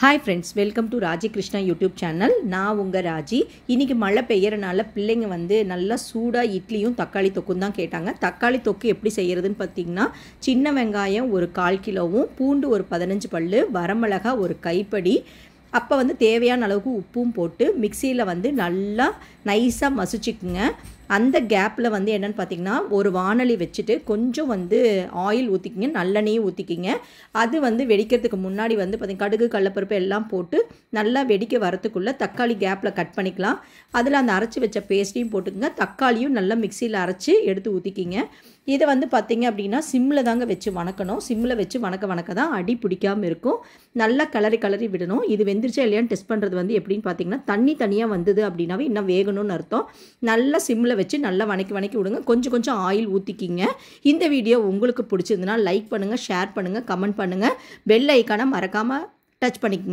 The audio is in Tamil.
हाय फ्रेंड्स वेलकम टू राजी कृष्णा यूट्यूब चैनल நான் உங்க ராஜி இன்னைக்கு மழை பெய்யறனால பிள்ளைங்க வந்து நல்லா சூடா இட்லியும் தக்காளி தொக்கும் தான் கேட்டாங்க. தக்காளி தொக்கு எப்படி செய்யறதுன்னு பாத்தீங்கன்னா சின்ன வெங்காயம் ஒரு 1/4 கிலோவும் பூண்டு ஒரு 15 பல்லு வரமிளகாய் ஒரு கைப்படி அப்போ வந்து தேவையான அளவுக்கு உப்பும் போட்டு மிக்ஸியில் வந்து நல்லா நைஸாக மசிச்சுக்குங்க. அந்த கேப்பில் வந்து என்னென்னு பார்த்தீங்கன்னா ஒரு வானலி வச்சுட்டு கொஞ்சம் வந்து ஆயில் ஊற்றிக்கிங்க, நல்லெண்ணெயும் ஊற்றிக்கிங்க. அது வந்து வெடிக்கிறதுக்கு முன்னாடி வந்து பார்த்திங்கன்னா கடுகு கடலப்பருப்பு எல்லாம் போட்டு நல்லா வெடிக்க வரத்துக்குள்ளே தக்காளி கேப்பில் கட் பண்ணிக்கலாம். அதில் அந்த அரைச்சி வச்ச பேஸ்ட்டையும் போட்டுக்குங்க. தக்காளியும் நல்லா மிக்சியில் அரைச்சி எடுத்து ஊற்றிக்கிங்க. இதை வந்து பார்த்திங்க அப்படின்னா சிம்மில் தாங்க வச்சு வணக்கணும். சிம்மில் வச்சு வணக்க தான் அடி பிடிக்காமல் இருக்கும். நல்லா கிளறி விடணும். இது வெந்துருச்சா இல்லையான்னு டெஸ்ட் பண்ணுறது வந்து எப்படின்னு பார்த்தீங்கன்னா தண்ணி தனியாக வந்தது அப்படின்னாவே இன்னும் வேகணும்னு அர்த்தம். நல்லா சிம்மில் வச்சு நல்லா வணக்கி விடுங்க. கொஞ்சம் ஆயில் ஊற்றிக்கிங்க. இந்த வீடியோ உங்களுக்கு பிடிச்சிருந்துன்னா லைக் பண்ணுங்கள், ஷேர் பண்ணுங்கள், கமெண்ட் பண்ணுங்கள். பெல் ஐக்கானை மறக்காமல் டச் பண்ணிக்கங்க.